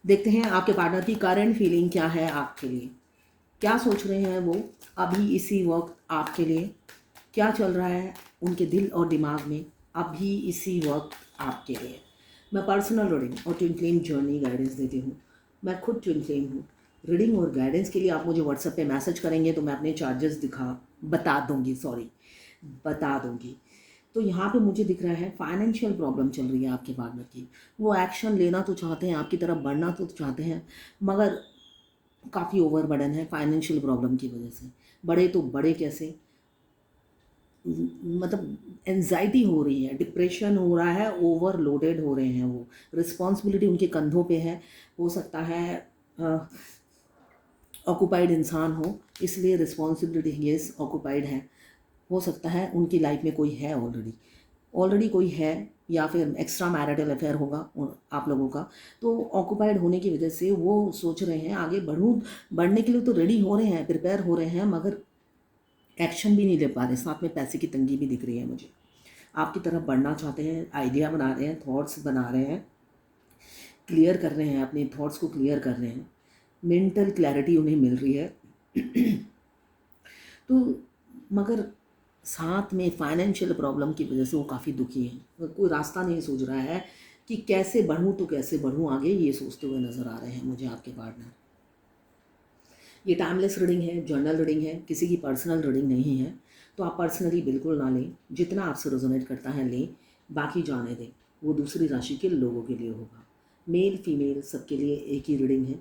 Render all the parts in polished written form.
देखते हैं आपके पार्टनर की करंट फीलिंग क्या है आपके लिए, क्या सोच रहे हैं वो अभी इसी वक्त आपके लिए, क्या चल रहा है उनके दिल और दिमाग में अभी इसी वक्त आपके लिए। मैं पर्सनल रीडिंग और ट्विन फ्लेम जर्नी गाइडेंस देती हूँ। मैं खुद ट्विन फ्लेम हूँ। रीडिंग और गाइडेंस के लिए आप मुझे व्हाट्सएप पे मैसेज करेंगे तो मैं अपने चार्जेस बता दूंगी। तो यहाँ पे मुझे दिख रहा है फाइनेंशियल प्रॉब्लम चल रही है आपके पार्टनर की। वो एक्शन लेना तो चाहते हैं, आपकी तरफ बढ़ना तो चाहते हैं, मगर काफ़ी ओवरबर्डन है फाइनेंशियल प्रॉब्लम की वजह से। बड़े तो बड़े कैसे, मतलब एनजाइटी हो रही है, डिप्रेशन हो रहा है, ओवरलोडेड हो रहे हैं वो। रिस्पॉन्सिबिलिटी उनके कंधों पे है। हो सकता है ऑक्यूपाइड इंसान हो, इसलिए रिस्पॉन्सिबिलिटी येस ऑक्यूपाइड है। हो सकता है उनकी लाइफ में कोई है ऑलरेडी कोई है, या फिर एक्स्ट्रा मैरिटल अफेयर होगा आप लोगों का। तो ऑक्यूपाइड होने की वजह से वो सोच रहे हैं आगे बढ़ने के लिए तो रेडी हो रहे हैं, प्रिपेयर हो रहे हैं, मगर एक्शन भी नहीं ले पा रहे। साथ में पैसे की तंगी भी दिख रही है मुझे। आपकी तरफ बढ़ना चाहते हैं, आइडिया बना रहे हैं, थॉट्स बना रहे हैं, क्लियर कर रहे हैं, अपने थॉट्स को क्लियर कर रहे हैं, मेंटल क्लैरिटी उन्हें मिल रही है। तो मगर साथ में फाइनेंशियल प्रॉब्लम की वजह से वो काफ़ी दुखी हैं। कोई रास्ता नहीं सूझ रहा है कि कैसे बढ़ूँ तो कैसे बढ़ूँ आगे, ये सोचते हुए नज़र आ रहे हैं मुझे आपके पार्टनर। ये टाइमलेस रीडिंग है, जर्नल रीडिंग है, किसी की पर्सनल रीडिंग नहीं है। तो आप पर्सनली बिल्कुल ना लें, जितना आपसे रेजोनेट करता है लें, बाकी जाने दें। वो दूसरी राशि के लोगों के लिए होगा। मेल फीमेल सबके लिए एक ही रीडिंग है,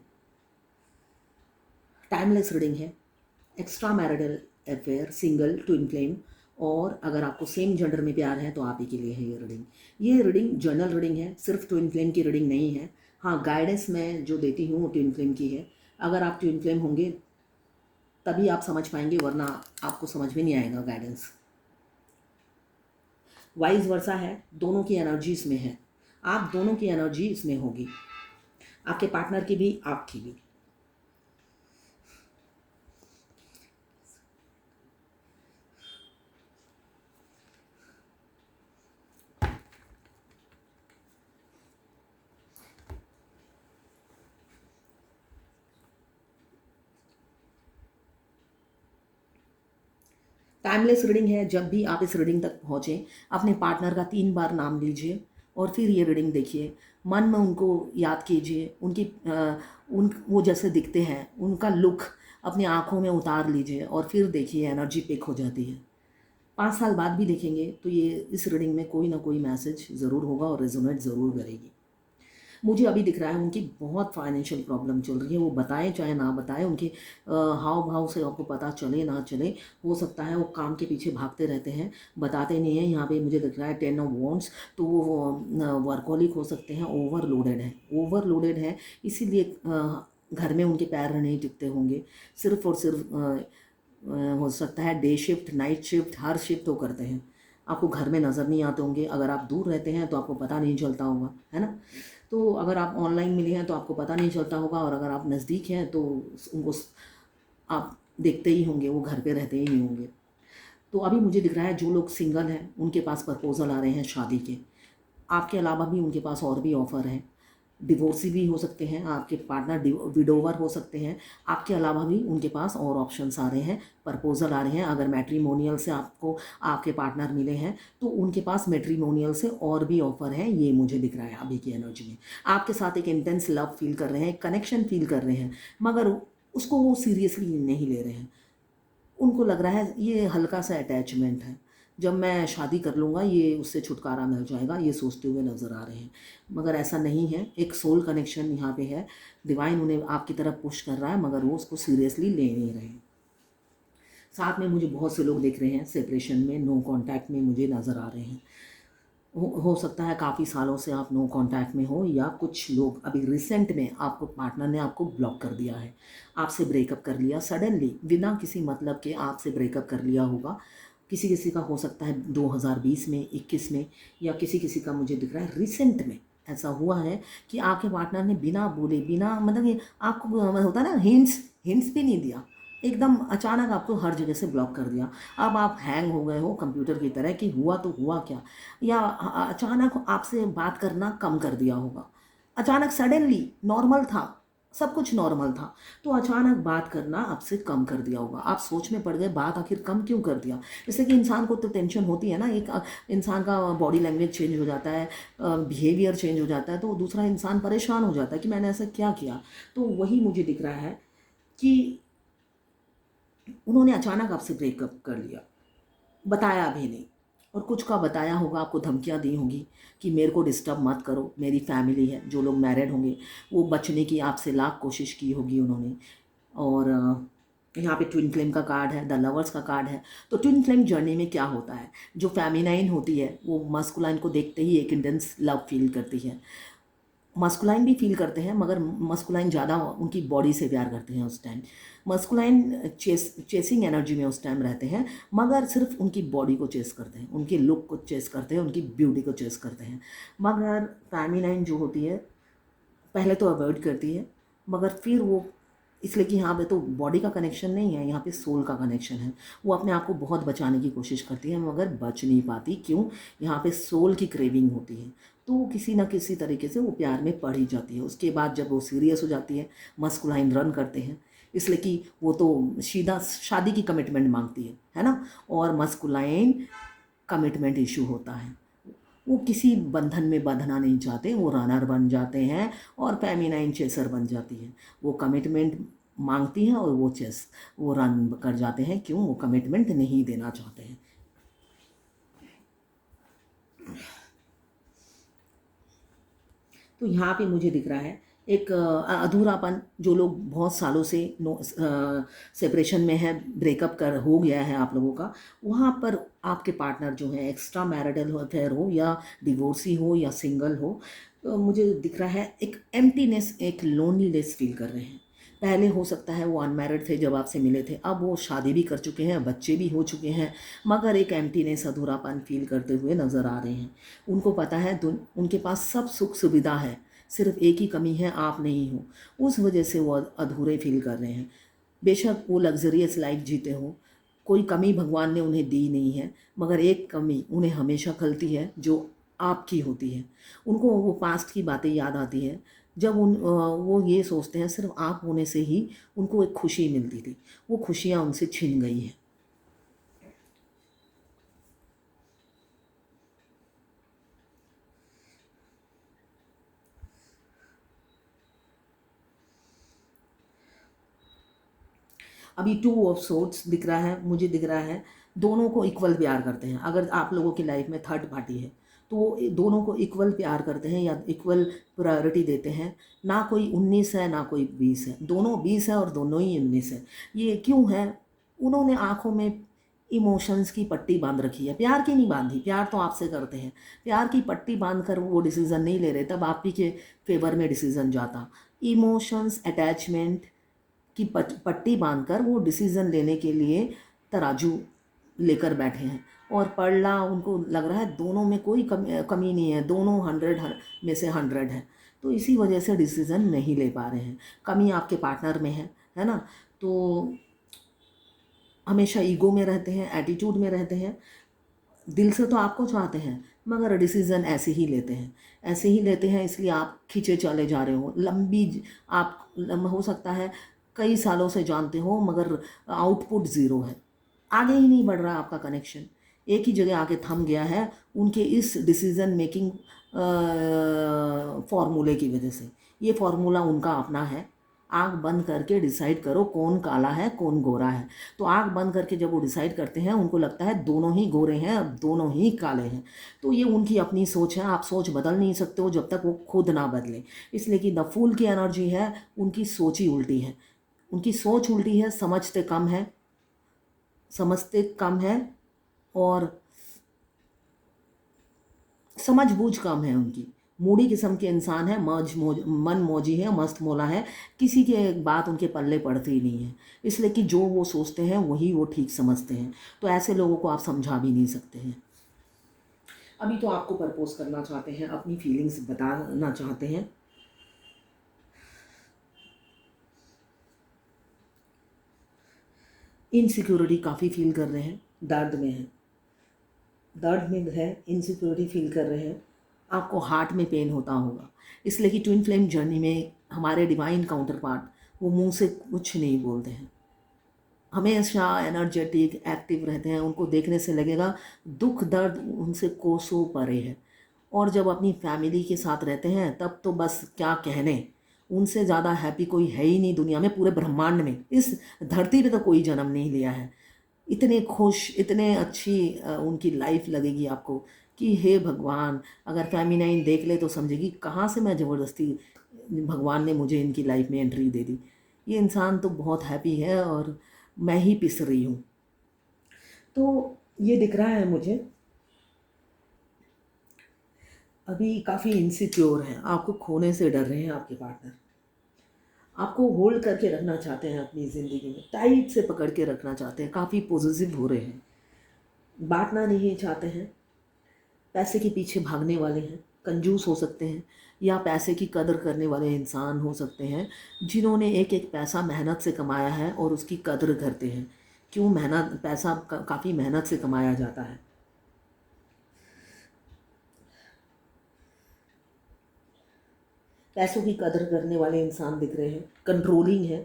टाइमलेस रीडिंग है। Extra marital affair, single, twin flame, और अगर आपको सेम जेंडर में प्यार है तो आप ही के लिए है ये रीडिंग। ये रीडिंग जर्नल रीडिंग है, सिर्फ ट्विन फ्लेम की रीडिंग नहीं है। हाँ, गाइडेंस मैं जो देती हूँ वो ट्विन फ्लेम की है। अगर आप ट्विन फ्लेम होंगे तभी आप समझ पाएंगे, वरना आपको समझ में नहीं आएगा गाइडेंस। वाइस वर्सा है, दोनों की एनर्जी इसमें है। आप दोनों की एनर्जी इसमें होगी, आपके पार्टनर की भी, आपकी भी। टाइमलेस रीडिंग है। जब भी आप इस रीडिंग तक पहुँचें, अपने पार्टनर का 3 बार नाम लीजिए और फिर ये रीडिंग देखिए। मन में उनको याद कीजिए, उनकी वो जैसे दिखते हैं उनका लुक अपनी आँखों में उतार लीजिए और फिर देखिए एनर्जी पिक हो जाती है। 5 साल बाद भी देखेंगे तो ये इस रीडिंग में कोई ना कोई मैसेज ज़रूर होगा और रेजोनेट ज़रूर करेगी। मुझे अभी दिख रहा है उनकी बहुत फाइनेंशियल प्रॉब्लम चल रही है। वो बताएं चाहे ना बताएं, उनके हाव भाव से आपको पता चले ना चले। हो सकता है वो काम के पीछे भागते रहते हैं, बताते नहीं हैं। यहाँ पे मुझे दिख रहा है 10 ऑफ वॉन्ड्स, तो वो वर्कहोलिक हो सकते हैं, ओवरलोडेड है, इसीलिए घर में उनके पैर नहीं टिकते होंगे। सिर्फ और सिर्फ हो सकता है डे शिफ्ट, नाइट शिफ्ट, हर शिफ्ट वो करते हैं। आपको घर में नज़र नहीं आते होंगे। अगर आप दूर रहते हैं तो आपको पता नहीं चलता होगा, है ना। तो अगर आप ऑनलाइन मिले हैं तो आपको पता नहीं चलता होगा, और अगर आप नज़दीक हैं तो उनको आप देखते ही होंगे, वो घर पे रहते ही नहीं होंगे। तो अभी मुझे दिख रहा है जो लोग सिंगल हैं उनके पास प्रपोजल आ रहे हैं शादी के। आपके अलावा भी उनके पास और भी ऑफ़र हैं। डिवोर्सी भी हो सकते हैं, आपके पार्टनर विडोवर हो सकते हैं। आपके अलावा भी उनके पास और ऑप्शंस आ रहे हैं, प्रपोजल आ रहे हैं। अगर मैट्रिमोनियल से आपको आपके पार्टनर मिले हैं तो उनके पास मैट्रिमोनियल से और भी ऑफर हैं, ये मुझे दिख रहा है अभी की एनर्जी में। आपके साथ एक इंटेंस लव फील कर रहे हैं, कनेक्शन फील कर रहे हैं, मगर उसको वो सीरियसली नहीं ले रहे हैं। उनको लग रहा है ये हल्का सा अटैचमेंट है, जब मैं शादी कर लूँगा ये उससे छुटकारा मिल जाएगा, ये सोचते हुए नज़र आ रहे हैं। मगर ऐसा नहीं है, एक सोल कनेक्शन यहाँ पे है। डिवाइन उन्हें आपकी तरफ पुश कर रहा है, मगर वो उसको सीरियसली ले नहीं रहे हैं। साथ में मुझे बहुत से लोग दिख रहे हैं सेपरेशन में, नो कांटेक्ट में मुझे नज़र आ रहे हैं। हो सकता है काफ़ी सालों से आप नो कांटेक्ट में हो, या कुछ लोग अभी रिसेंट में आपको पार्टनर ने आपको ब्लॉक कर दिया है, आपसे ब्रेकअप कर लिया सडनली, बिना किसी मतलब के आपसे ब्रेकअप कर लिया होगा। किसी किसी का हो सकता है 2020 में, 21 में, या किसी किसी का मुझे दिख रहा है रिसेंट में ऐसा हुआ है कि आपके पार्टनर ने बिना बोले, बिना मतलब ये आपको होता है ना, हिंट्स भी नहीं दिया, एकदम अचानक आपको हर जगह से ब्लॉक कर दिया। अब आप हैंग हो गए हो कंप्यूटर की तरह कि हुआ तो हुआ क्या, या अचानक आपसे बात करना कम कर दिया होगा। अचानक सडनली नॉर्मल था, सब कुछ नॉर्मल था, तो अचानक बात करना आपसे कम कर दिया होगा। आप सोच में पड़ गए, बात आखिर कम क्यों कर दिया। जैसे कि इंसान को तो टेंशन होती है ना, एक इंसान का बॉडी लैंग्वेज चेंज हो जाता है, बिहेवियर चेंज हो जाता है, तो दूसरा इंसान परेशान हो जाता है कि मैंने ऐसा क्या किया। तो वही मुझे दिख रहा है कि उन्होंने अचानक आपसे ब्रेकअप कर लिया, बताया भी नहीं, और कुछ का बताया होगा, आपको धमकियाँ दी होंगी कि मेरे को डिस्टर्ब मत करो, मेरी फैमिली है। जो लोग मैरिड होंगे वो बचने की आपसे लाख कोशिश की होगी उन्होंने। और यहाँ पे ट्विन फ्लेम का कार्ड है, द लवर्स का कार्ड है। तो ट्विन फ्लेम जर्नी में क्या होता है, जो फेमिनाइन होती है वो मस्कुलाइन को देखते ही एक इंटेंस लव फील करती है। मस्कुलाइन भी फील करते हैं, मगर मस्कुलाइन ज़्यादा उनकी बॉडी से प्यार करते हैं उस टाइम। मस्कुलाइन चेसिंग एनर्जी में उस टाइम रहते हैं, मगर सिर्फ उनकी बॉडी को चेस करते हैं, उनके लुक को चेस करते हैं, उनकी ब्यूटी को चेस करते हैं। मगर फेमिनाइन जो होती है पहले तो अवॉइड करती है, मगर फिर वो, इसलिए कि यहाँ पे तो बॉडी का कनेक्शन नहीं है, यहाँ पे सोल का कनेक्शन है। वो अपने आप को बहुत बचाने की कोशिश करती है, मगर बच नहीं पाती। क्यों? यहाँ पे सोल की क्रेविंग होती है, तो वो किसी ना किसी तरीके से वो प्यार में पड़ ही जाती है। उसके बाद जब वो सीरियस हो जाती है, मस्कुलाइन रन करते हैं, इसलिए कि वो तो सीधा शादी की कमिटमेंट मांगती है ना। और मस्कुलाइन कमिटमेंट इशू होता है, वो किसी बंधन में बंधना नहीं चाहते, वो रनर बन जाते हैं और फेमिनाइन चेसर बन जाती है। वो कमिटमेंट मांगती हैं और वो रन कर जाते हैं। क्यों? वो कमिटमेंट नहीं देना चाहते हैं। तो यहाँ पे मुझे दिख रहा है एक अधूरापन, जो लोग बहुत सालों से नो सेपरेशन में है, ब्रेकअप कर हो गया है आप लोगों का, वहाँ पर आपके पार्टनर जो है, एक्स्ट्रा मैरिटल अफेयर हो या डिवोर्सी हो या सिंगल हो, मुझे दिख रहा है एक एम्प्टीनेस, एक लोनलीनेस फील कर रहे हैं। पहले हो सकता है वो अनमैरिड थे जब आपसे मिले थे, अब वो शादी भी कर चुके हैं, बच्चे भी हो चुके हैं, मगर एक एम्प्टीनेस, अधूरापन फील करते हुए नज़र आ रहे हैं। उनको पता है उनके पास सब सुख सुविधा है, सिर्फ एक ही कमी है, आप नहीं हो। उस वजह से वो अधूरे फील कर रहे हैं। बेशक वो लग्जरियस लाइफ जीते हो, कोई कमी भगवान ने उन्हें दी नहीं है, मगर एक कमी उन्हें हमेशा खलती है जो आपकी होती है। उनको वो पास्ट की बातें याद आती है, जब वो ये सोचते हैं सिर्फ आप होने से ही उनको एक खुशी मिलती थी, वो खुशियाँ उनसे छिन गई हैं। अभी टू ऑफ सोर्ड्स दिख रहा है, मुझे दिख रहा है दोनों को इक्वल प्यार करते हैं। अगर आप लोगों की लाइफ में थर्ड पार्टी है तो वो दोनों को इक्वल प्यार करते हैं या इक्वल प्रायोरिटी देते हैं। ना कोई 19 है ना कोई 20 है, दोनों 20 है और दोनों ही 19 है। ये क्यों है? उन्होंने आंखों में इमोशंस की पट्टी बांध रखी है, प्यार की नहीं बांधी। प्यार तो आपसे करते हैं, प्यार की पट्टी बांध कर वो डिसीज़न नहीं ले रहे, तब आप ही के फेवर में डिसीज़न जाता। इमोशंस, अटैचमेंट की पट्टी बांधकर वो डिसीज़न लेने के लिए तराजू लेकर बैठे हैं, और पड़ला उनको लग रहा है दोनों में कोई कमी नहीं है, दोनों 100 में से 100 है। तो इसी वजह से डिसीज़न नहीं ले पा रहे हैं। कमी आपके पार्टनर में है ना। तो हमेशा ईगो में रहते हैं, एटीट्यूड में रहते हैं। दिल से तो आपको चाहते हैं, मगर डिसीज़न ऐसे ही लेते हैं, ऐसे ही लेते हैं, इसलिए आप खींचे चले जा रहे हो। आप हो सकता है कई सालों से जानते हो, मगर आउटपुट ज़ीरो है, आगे ही नहीं बढ़ रहा आपका कनेक्शन, एक ही जगह आके थम गया है उनके इस डिसीज़न मेकिंग फॉर्मूले की वजह से। ये फॉर्मूला उनका अपना है, आँख बंद करके डिसाइड करो कौन काला है कौन गोरा है। तो आँख बंद करके जब वो डिसाइड करते हैं, उनको लगता है दोनों ही गोरे हैं, अब दोनों ही काले हैं। तो ये उनकी अपनी सोच है, आप सोच बदल नहीं सकते हो जब तक वो खुद ना बदले। इसलिए कि द फूल की एनर्जी है, उनकी सोच ही उल्टी है, उनकी सोच उल्टी है, समझते कम है और समझ-बूझ कम है उनकी। मूडी किस्म के इंसान है, मन मौजी है, मस्त मौला है, किसी की बात उनके पल्ले पड़ती ही नहीं है। इसलिए कि जो वो सोचते हैं वही वो ठीक समझते हैं। तो ऐसे लोगों को आप समझा भी नहीं सकते हैं। अभी तो आपको प्रपोज़ करना चाहते हैं, अपनी फीलिंग्स बताना चाहते हैं। इनसिक्योरिटी काफ़ी फ़ील कर रहे हैं, दर्द में है, इनसिक्योरिटी फील कर रहे हैं। आपको हार्ट में पेन होता होगा, इसलिए कि ट्विन फ्लेम जर्नी में हमारे डिवाइन काउंटर पार्ट वो मुंह से कुछ नहीं बोलते हैं, हमेशा एनर्जेटिक एक्टिव रहते हैं। उनको देखने से लगेगा दुख दर्द उनसे कोसों परे है। और जब अपनी फैमिली के साथ रहते हैं तब तो बस क्या कहने, उनसे ज़्यादा हैप्पी कोई है ही नहीं दुनिया में, पूरे ब्रह्मांड में, इस धरती पे तो कोई जन्म नहीं लिया है। इतने खुश, इतने अच्छी उनकी लाइफ लगेगी आपको कि हे भगवान, अगर फेमिनाइन देख ले तो समझेगी कहाँ से मैं ज़बरदस्ती, भगवान ने मुझे इनकी लाइफ में एंट्री दे दी। ये इंसान तो बहुत हैप्पी है और मैं ही पिस रही हूँ। तो ये दिख रहा है मुझे अभी काफ़ी इनसिक्योर हैं, आपको खोने से डर रहे हैं आपके पार्टनर, आपको होल्ड करके रखना चाहते हैं अपनी ज़िंदगी में, टाइट से पकड़ के रखना चाहते हैं, काफ़ी पॉजिटिव हो रहे हैं, बांटना नहीं चाहते हैं, पैसे के पीछे भागने वाले हैं, कंजूस हो सकते हैं या पैसे की कदर करने वाले इंसान हो सकते हैं जिन्होंने एक एक पैसा मेहनत से कमाया है और उसकी कदर करते हैं। क्यों? मेहनत, पैसा काफ़ी मेहनत से कमाया जाता है। पैसों की कदर करने वाले इंसान दिख रहे हैं, कंट्रोलिंग है,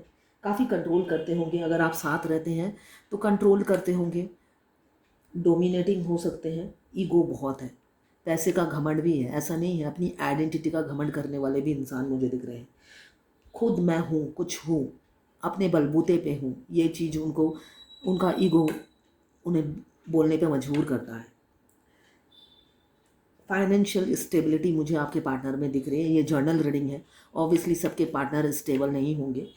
काफ़ी कंट्रोल करते होंगे, अगर आप साथ रहते हैं तो कंट्रोल करते होंगे, डोमिनेटिंग हो सकते हैं, ईगो बहुत है, पैसे का घमंड भी है, ऐसा नहीं है, अपनी आइडेंटिटी का घमंड करने वाले भी इंसान मुझे दिख रहे हैं। खुद मैं हूँ, कुछ हूँ, अपने बलबूते पे हूँ, ये चीज़ उनको, उनका ईगो उन्हें बोलने पे मजबूर करता है। फाइनेंशियल स्टेबिलिटी मुझे आपके पार्टनर में दिख रही है, ये जर्नल रीडिंग है, ऑब्वियसली सबके पार्टनर स्टेबल नहीं होंगे,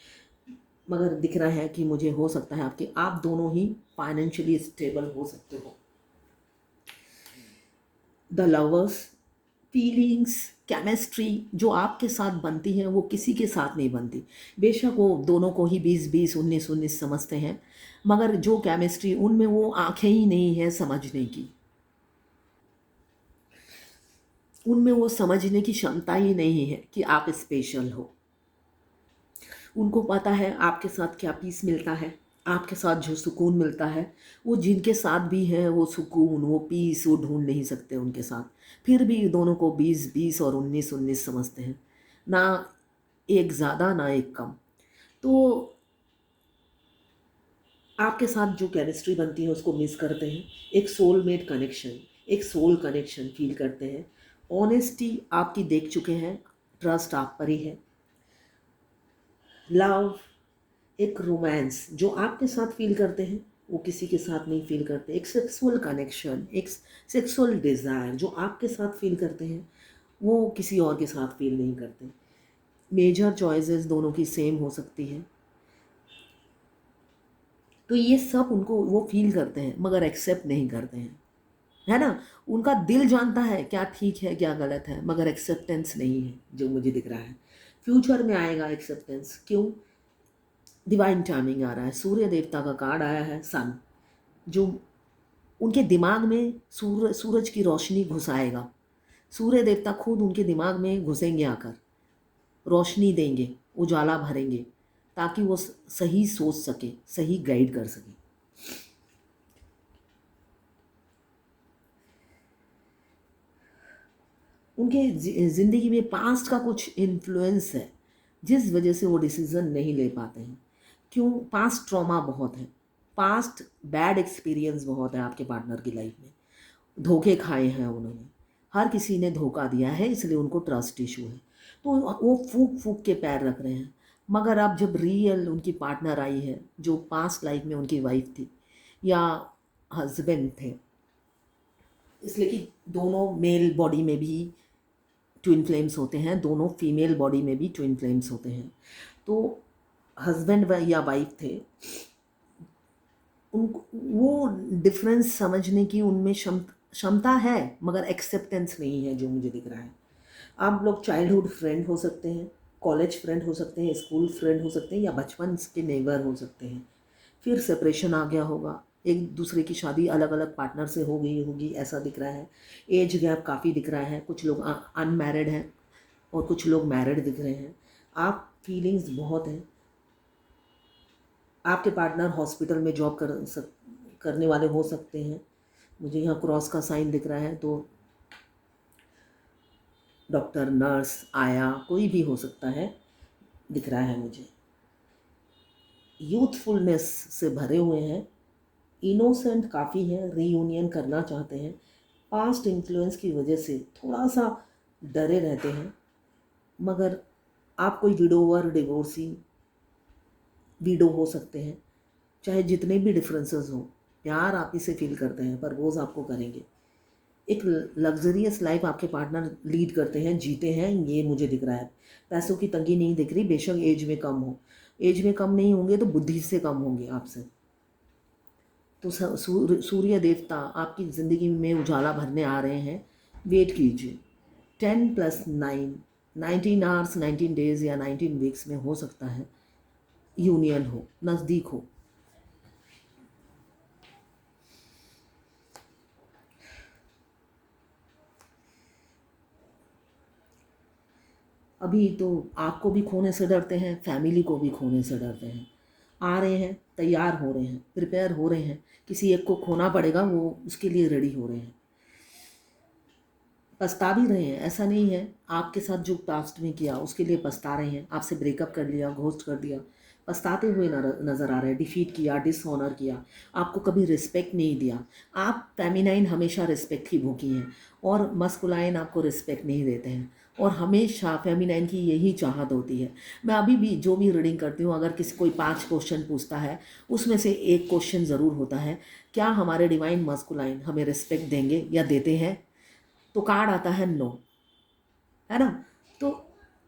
मगर दिख रहा है कि मुझे हो सकता है आपके, आप दोनों ही फाइनेंशियली स्टेबल हो सकते हो। द लवर्स, फीलिंग्स, केमिस्ट्री जो आपके साथ बनती है वो किसी के साथ नहीं बनती, बेशक वो दोनों को ही 20-20, 19-19 समझते हैं, मगर जो केमिस्ट्री उनमें, वो आंखें ही नहीं है समझने की, उनमें वो समझने की क्षमता ही नहीं है कि आप स्पेशल हो। उनको पता है आपके साथ क्या पीस मिलता है, आपके साथ जो सुकून मिलता है, वो जिनके साथ भी है वो सुकून, वो पीस वो ढूंढ नहीं सकते उनके साथ, फिर भी दोनों को 20-20 और 19-19 समझते हैं, ना एक ज़्यादा ना एक कम। तो आपके साथ जो केमिस्ट्री बनती है उसको मिस करते हैं, एक सोलमेट कनेक्शन, एक सोल कनेक्शन फील करते हैं, ऑनेस्टी आपकी देख चुके हैं, ट्रस्ट आप पर ही है, लव, एक रोमांस जो आपके साथ फील करते हैं वो किसी के साथ नहीं फील करते, एक सेक्सुअल कनेक्शन, एक सेक्सुअल डिज़ायर जो आपके साथ फील करते हैं वो किसी और के साथ फील नहीं करते। मेजर चॉइसेस दोनों की सेम हो सकती है, तो ये सब उनको वो फील करते हैं मगर एक्सेप्ट नहीं करते हैं, है ना? उनका दिल जानता है क्या ठीक है क्या गलत है, मगर एक्सेप्टेंस नहीं है जो मुझे दिख रहा है। फ्यूचर में आएगा एक्सेप्टेंस, क्यों? डिवाइन टाइमिंग आ रहा है, सूर्य देवता का कार्ड आया है, सन, जो उनके दिमाग में सूरज की रोशनी घुसाएगा, सूर्य देवता खुद उनके दिमाग में घुसेंगे आकर, रोशनी देंगे, उजाला भरेंगे, ताकि वो सही सोच सके, सही गाइड कर सके। उनके ज़िंदगी में पास्ट का कुछ इन्फ्लुएंस है जिस वजह से वो डिसीज़न नहीं ले पाते हैं। क्यों? पास्ट ट्रॉमा बहुत है, पास्ट बैड एक्सपीरियंस बहुत है आपके पार्टनर की लाइफ में, धोखे खाए हैं उन्होंने, हर किसी ने धोखा दिया है इसलिए उनको ट्रस्ट इशू है, तो वो फूक फूक के पैर रख रहे हैं। मगर अब जब रियल उनकी पार्टनर आई है जो पास्ट लाइफ में उनकी वाइफ थी या हस्बैंड थे, इसलिए कि दोनों मेल बॉडी में भी ट्विन फ्लेम्स होते हैं, दोनों फीमेल बॉडी में भी ट्विन फ्लेम्स होते हैं, तो हस्बैंड या वाइफ थे, उन वो डिफरेंस समझने की उनमें क्षमता है मगर एक्सेप्टेंस नहीं है जो मुझे दिख रहा है। आप लोग चाइल्डहुड फ्रेंड हो सकते हैं, कॉलेज फ्रेंड हो सकते हैं, स्कूल फ्रेंड हो सकते हैं या बचपन के नेबर हो सकते हैं, फिर सेपरेशन आ गया होगा, एक दूसरे की शादी अलग अलग पार्टनर से हो गई होगी ऐसा दिख रहा है, एज गैप काफ़ी दिख रहा है, कुछ लोग अनमैरिड हैं और कुछ लोग मैरिड दिख रहे हैं, आप फीलिंग्स बहुत हैं, आपके पार्टनर हॉस्पिटल में जॉब करने वाले हो सकते हैं, मुझे यहाँ क्रॉस का साइन दिख रहा है, तो डॉक्टर, नर्स, आया, कोई भी हो सकता है, दिख रहा है मुझे। यूथफुलनेस से भरे हुए हैं, इनोसेंट काफ़ी है, रीयूनियन करना चाहते हैं। पास्ट इन्फ्लुएंस की वजह से थोड़ा सा डरे रहते हैं, मगर आप कोई विडोवर, डिवोर्सी, विडो हो सकते हैं। चाहे जितने भी डिफरेंसेस हों, प्यार आप ही से फील करते हैं, प्रपोज आपको करेंगे। एक लग्जरियस लाइफ आपके पार्टनर लीड करते हैं, जीते हैं, ये मुझे दिख रहा है। पैसों की तंगी नहीं दिख रही, बेशक एज में कम हो। एज में कम नहीं होंगे तो बुद्धि से कम होंगे आपसे। तो सूर्य देवता आपकी ज़िंदगी में उजाला भरने आ रहे हैं, वेट कीजिए। 10 + 9, 19 आवर्स, 19 डेज या 19 वीक्स में हो सकता है यूनियन हो, नज़दीक हो। अभी तो आपको भी खोने से डरते हैं, फैमिली को भी खोने से डरते हैं। आ रहे हैं, तैयार हो रहे हैं, प्रिपेयर हो रहे हैं, किसी एक को खोना पड़ेगा, वो उसके लिए रेडी हो रहे हैं। पछता भी रहे हैं, ऐसा नहीं है। आपके साथ जो पास्ट में किया उसके लिए पछता रहे हैं, आपसे ब्रेकअप कर लिया, घोस्ट कर दिया, पछताते हुए नज़र आ रहे हैं। डिफीट किया, डिसऑनर किया, आपको कभी रिस्पेक्ट नहीं दिया। आप फेमिनाइन हमेशा रिस्पेक्ट की भूखी हैं और मस्कुलाइन आपको रिस्पेक्ट नहीं देते हैं, और हमेशा फेमिनाइन की यही चाहत होती है। मैं अभी भी जो भी रीडिंग करती हूँ, अगर किसी कोई 5 क्वेश्चन पूछता है, उसमें से एक क्वेश्चन ज़रूर होता है, क्या हमारे डिवाइन मस्कुलाइन हमें रिस्पेक्ट देंगे या देते हैं? तो कार्ड आता है नो, है ना। तो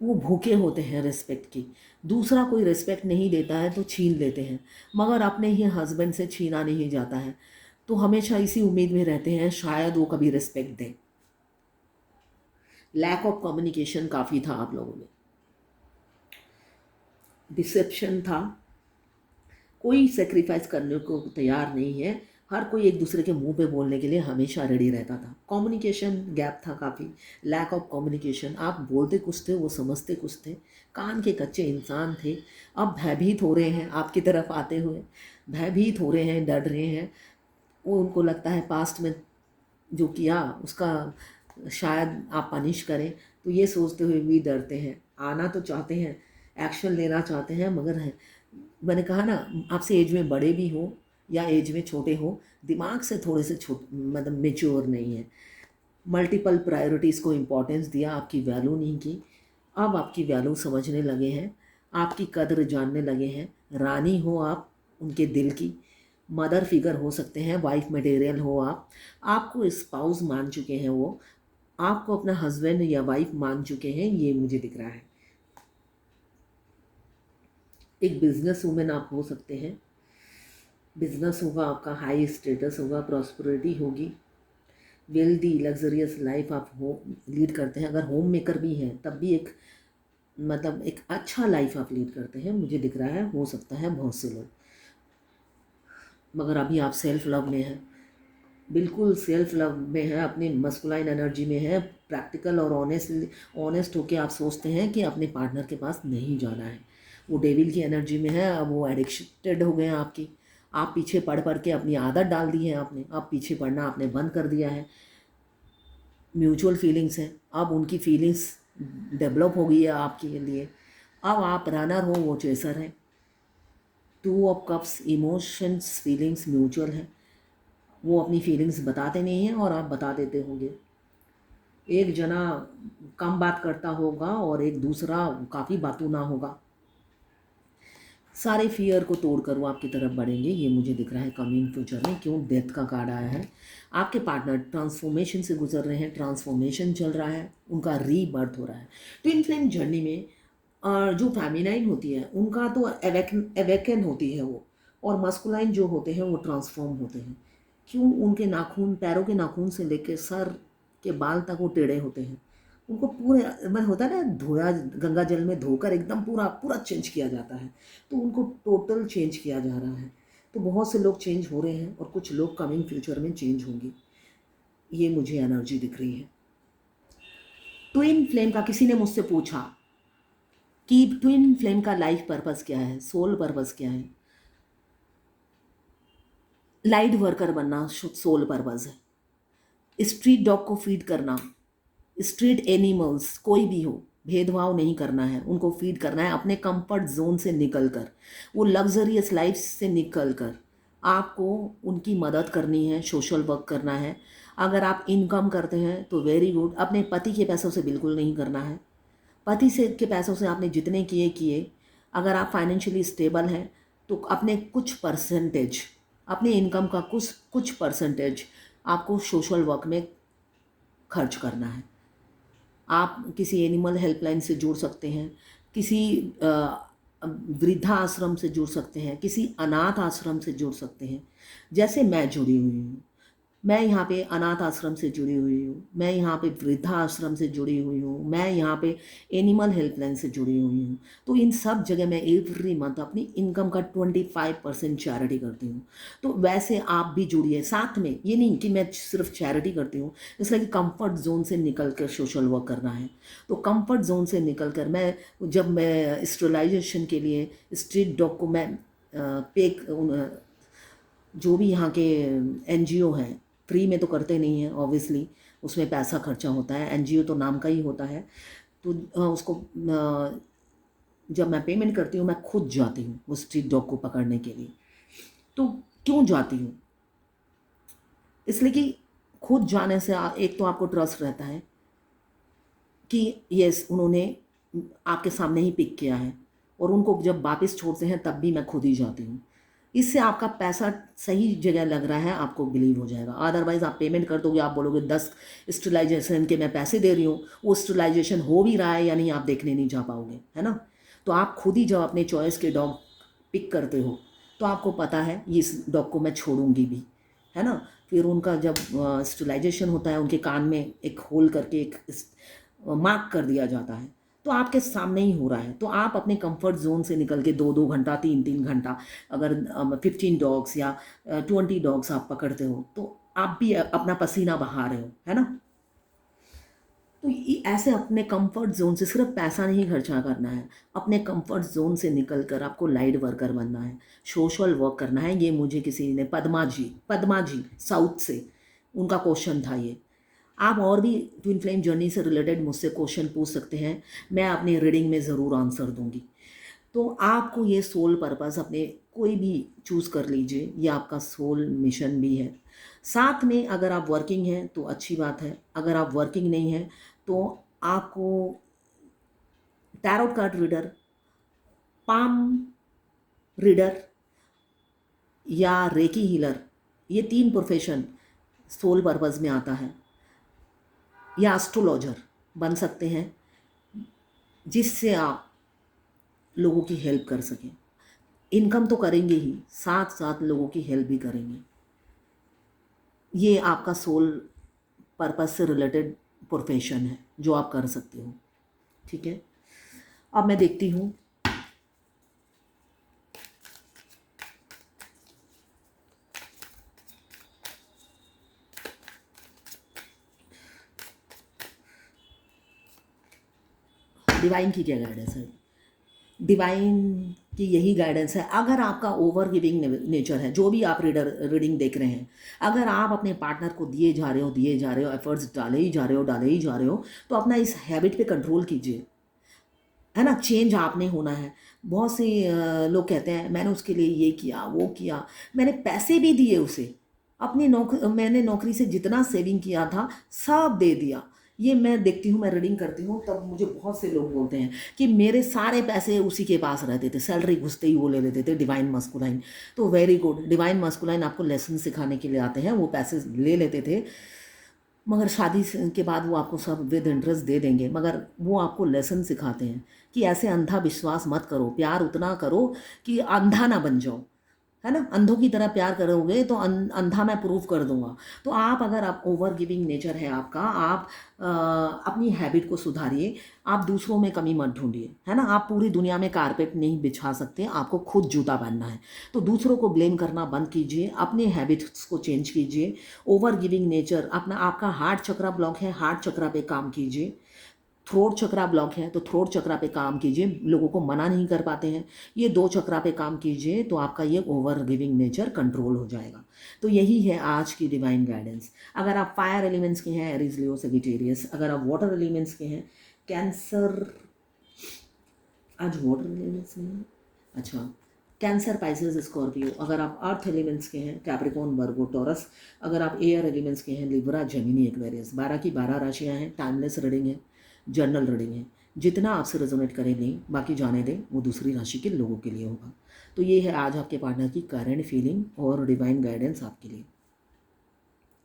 वो भूखे होते हैं रिस्पेक्ट की। दूसरा कोई रिस्पेक्ट नहीं देता है तो छीन लेते हैं, मगर अपने ही हस्बैंड से छीना नहीं जाता है। तो हमेशा इसी उम्मीद में रहते हैं शायद वो कभी रिस्पेक्ट दें। लैक ऑफ कम्युनिकेशन काफ़ी था आप लोगों में, डिसेप्शन था, कोई सेक्रीफाइस करने को तैयार नहीं है। हर कोई एक दूसरे के मुंह पे बोलने के लिए हमेशा रेडी रहता था। कम्युनिकेशन गैप था काफ़ी, लैक ऑफ कम्युनिकेशन। आप बोलते कुछ थे, वो समझते कुछ थे, कान के कच्चे इंसान थे। अब भयभीत हो रहे हैं आपकी तरफ आते हुए, भयभीत हो रहे हैं, डर रहे हैं। वो उनको लगता है पास्ट में जो किया उसका शायद आप पनिश करें, तो ये सोचते हुए भी डरते हैं। आना तो चाहते हैं, एक्शन लेना चाहते हैं, मगर है, मैंने कहा ना, आपसे एज में बड़े भी हो या एज में छोटे हो, दिमाग से थोड़े से मतलब मेच्योर नहीं है। मल्टीपल प्रायोरिटीज़ को इम्पोर्टेंस दिया, आपकी वैल्यू नहीं की। अब आपकी वैल्यू समझने लगे हैं, आपकी कद्र जानने लगे हैं। रानी हो आप उनके दिल की, मदर फिगर हो सकते हैं, वाइफ मटेरियल हो आप, आपको स्पाउस मान चुके हैं वो, आपको अपना हस्बैंड या वाइफ मान चुके हैं, ये मुझे दिख रहा है। एक बिजनेस वूमेन आप हो सकते हैं, बिजनेस होगा आपका, हाई स्टेटस होगा, प्रॉस्पेरिटी होगी, वेल्दी लग्जरियस लाइफ आप हो लीड करते हैं। अगर होम मेकर भी हैं तब भी एक मतलब एक अच्छा लाइफ आप लीड करते हैं, मुझे दिख रहा है। हो सकता है बहुत से लोग, मगर अभी आप सेल्फ लव में हैं, बिल्कुल सेल्फ लव में है, अपनी मस्कुलाइन एनर्जी में है, प्रैक्टिकल और ऑनेस्ट होके आप सोचते हैं कि अपने पार्टनर के पास नहीं जाना है। वो डेविल की एनर्जी में है, अब वो एडिक्टेड हो गए हैं आपकी। आप पीछे पढ़ पढ़ के अपनी आदत डाल दी है आपने, अब पीछे पढ़ना आपने बंद कर दिया है। म्यूचुअल फीलिंग्स हैं, अब उनकी फीलिंग्स डेवलप हो गई है आपके लिए। अब आप रनर हो, वो चेसर है। 2 of cups, emotions feelings mutual है। वो अपनी फीलिंग्स बताते नहीं हैं और आप बता देते होंगे। एक जना कम बात करता होगा और एक दूसरा काफ़ी बातूना होगा। सारे फियर को तोड़कर वो आपकी तरफ बढ़ेंगे, ये मुझे दिख रहा है कमिंग फ्यूचर में। क्यों? डेथ का कार्ड आया है। आपके पार्टनर ट्रांसफॉर्मेशन से गुजर रहे हैं, ट्रांसफॉर्मेशन चल रहा है, उनका रीबर्थ हो रहा है। ट्विन फ्लेम जर्नी में जो फेमिनाइन होती है उनका तो एवेकन होती है वो, और मस्कुलाइन जो होते हैं वो ट्रांसफॉर्म होते हैं। क्यों? उनके नाखून, पैरों के नाखून से लेकर सर के बाल तक वो टेढ़े होते हैं। उनको पूरे मैं होता है ना, धोया गंगा जल में धोकर एकदम पूरा पूरा चेंज किया जाता है, तो उनको टोटल चेंज किया जा रहा है। तो बहुत से लोग चेंज हो रहे हैं और कुछ लोग कमिंग फ्यूचर में चेंज होंगे, ये मुझे एनर्जी दिख रही है। ट्विन फ्लेम का किसी ने मुझसे पूछा कि ट्विन फ्लेम का लाइफ पर्पस क्या है, सोल पर्पस क्या है? लाइट वर्कर बनना सोल पर्पस है। स्ट्रीट डॉग को फीड करना स्ट्रीट एनिमल्स कोई भी हो, भेदभाव नहीं करना है, उनको फीड करना है अपने कंफर्ट जोन से निकल कर, वो लग्जरियस लाइफ से निकल कर आपको उनकी मदद करनी है, सोशल वर्क करना है। अगर आप इनकम करते हैं तो वेरी गुड, अपने पति के पैसों से बिल्कुल नहीं करना है। पति से के पैसों से आपने जितने किए किए। अगर आप फाइनेंशियली स्टेबल हैं तो अपने कुछ परसेंटेज, अपने इनकम का कुछ कुछ परसेंटेज आपको सोशल वर्क में खर्च करना है। आप किसी एनिमल हेल्पलाइन से जुड़ सकते हैं, किसी वृद्धा आश्रम से जुड़ सकते हैं, किसी अनाथ आश्रम से जुड़ सकते हैं, जैसे मैं जुड़ी हुई हूँ। मैं यहाँ पे अनाथ आश्रम से जुड़ी हुई हूँ, मैं यहाँ पे वृद्धा आश्रम से जुड़ी हुई हूँ, मैं यहाँ पे एनिमल हेल्पलाइन से जुड़ी हुई हूँ। तो इन सब जगह मैं एवरी मंथ अपनी इनकम का 25% चैरिटी करती हूँ। तो वैसे आप भी जुड़िए साथ में। ये नहीं कि मैं सिर्फ चैरिटी करती हूँ, इसलिए कि कंफर्ट जोन से निकल कर सोशल वर्क करना है। तो कंफर्ट जोन से निकल कर जब मैं स्टेरिलाइजेशन के लिए स्ट्रीट डॉग को मैं जो भी यहाँ के एनजीओ हैं, फ्री में तो करते नहीं हैं ऑब्वियसली, उसमें पैसा खर्चा होता है, एनजीओ तो नाम का ही होता है। तो उसको जब मैं पेमेंट करती हूँ मैं खुद जाती हूँ वो स्ट्रीट डॉग को पकड़ने के लिए। तो क्यों जाती हूँ? इसलिए कि खुद जाने से एक तो आपको ट्रस्ट रहता है कि यस उन्होंने आपके सामने ही पिक किया है, और उनको जब वापस छोड़ते हैं तब भी मैं खुद ही जाती हूँ। इससे आपका पैसा सही जगह लग रहा है, आपको बिलीव हो जाएगा। अदरवाइज़ आप पेमेंट कर दोगे, आप बोलोगे 10 स्टेरिलाइजेशन के मैं पैसे दे रही हूँ, वो स्टेरिलाइजेशन हो भी रहा है या नहीं आप देखने नहीं जा पाओगे, है ना। तो आप खुद ही जब अपने चॉइस के डॉग पिक करते हो तो आपको पता है ये इस डॉग को मैं छोड़ूंगी भी, है ना। फिर उनका जब स्टेरिलाइजेशन होता है, उनके कान में एक होल करके एक मार्क कर दिया जाता है, तो आपके सामने ही हो रहा है। तो आप अपने कंफर्ट जोन से निकल के 2-2 घंटा 3-3 घंटा अगर 15 डॉग्स या 20 डॉग्स आप पकड़ते हो तो आप भी अपना पसीना बहा रहे हो, है ना। तो ऐसे अपने कंफर्ट जोन से सिर्फ पैसा नहीं खर्चा करना है, अपने कंफर्ट जोन से निकल कर आपको लाइट वर्कर बनना है, सोशल वर्क करना है। ये मुझे किसी ने पद्मा जी साउथ से, उनका क्वेश्चन था ये। आप और भी ट्विन फ्लेम जर्नी से रिलेटेड मुझसे क्वेश्चन पूछ सकते हैं, मैं अपनी रीडिंग में ज़रूर आंसर दूंगी। तो आपको ये सोल पर्पस अपने कोई भी चूज़ कर लीजिए, ये आपका सोल मिशन भी है। साथ में अगर आप वर्किंग हैं तो अच्छी बात है, अगर आप वर्किंग नहीं हैं तो आपको tarot card reader, palm reader या रेकी हीलर, ये 3 प्रोफेशन सोल पर्पस में आता है, या एस्ट्रोलॉजर बन सकते हैं, जिससे आप लोगों की हेल्प कर सकें। इनकम तो करेंगे ही, साथ साथ लोगों की हेल्प भी करेंगे। ये आपका सोल पर्पस से रिलेटेड प्रोफेशन है जो आप कर सकते हो, ठीक है। अब मैं देखती हूँ डिवाइन की क्या गाइडेंस है। डिवाइन की यही गाइडेंस है, अगर आपका ओवर गिविंग नेचर है, जो भी आप रीडिंग देख रहे हैं, अगर आप अपने पार्टनर को दिए जा रहे हो एफर्ट्स डाले ही जा रहे हो, तो अपना इस हैबिट पे कंट्रोल कीजिए, है ना। चेंज आपने होना है। बहुत से लोग कहते हैं मैंने उसके लिए ये किया वो किया, मैंने पैसे भी दिए उसे, मैंने नौकरी से जितना सेविंग किया था सब दे दिया। ये मैं देखती हूँ, मैं रीडिंग करती हूँ तब मुझे बहुत से लोग बोलते हैं कि मेरे सारे पैसे उसी के पास रहते थे, सैलरी घुसते ही वो ले लेते थे, डिवाइन मस्कुलाइन। तो वेरी गुड, डिवाइन मस्कुलाइन आपको लेसन सिखाने के लिए आते हैं, वो पैसे ले लेते थे, मगर शादी के बाद वो आपको सब विद इंटरेस्ट दे देंगे, मगर वो आपको लेसन सिखाते हैं कि ऐसे अंधा विश्वास मत करो, प्यार उतना करो कि अंधा ना बन जाओ, है ना। अंधों की तरह प्यार करोगे तो अंधा मैं प्रूव कर दूंगा। तो अगर आप ओवर गिविंग नेचर है आपका, आप अपनी हैबिट को सुधारिए, आप दूसरों में कमी मत ढूंढिए, है ना। आप पूरी दुनिया में कारपेट नहीं बिछा सकते, आपको खुद जूता पहनना है। तो दूसरों को ब्लेम करना बंद कीजिए, अपने हैबिट्स को चेंज कीजिए। ओवर गिविंग नेचर आपका हार्ट चक्रा ब्लॉक है, हार्ट चक्रा पे काम कीजिए। थ्रोट चक्रा ब्लॉक है तो थ्रोट चक्रा पे काम कीजिए, लोगों को मना नहीं कर पाते हैं। ये 2 चक्रा पे काम कीजिए तो आपका ये ओवर गिविंग नेचर कंट्रोल हो जाएगा। तो यही है आज की डिवाइन गाइडेंस। अगर आप फायर एलिमेंट्स के हैं, एरीज, लियो, सेजिटेरियस। अगर आप वाटर एलिमेंट्स के हैं, कैंसर, आज वाटर एलिमेंट्स में है, अच्छा, कैंसर, पाइसेस, स्कॉर्पियो। अगर आप अर्थ एलिमेंट्स के हैं, कैप्रिकॉर्न, वर्गो, टॉरस। अगर आप एयर एलिमेंट्स के हैं, लिब्रा, जेमिनी, एक्वेरियस। 12 की 12 राशियां हैं, टाइमलेस रीडिंग है, जर्नल रीडिंग है। जितना आपसे रेजोनेट करे लें, बाकी जाने दें, वो दूसरी राशि के लोगों के लिए होगा। तो ये है आज आपके पार्टनर की करंट फीलिंग और डिवाइन गाइडेंस आपके लिए।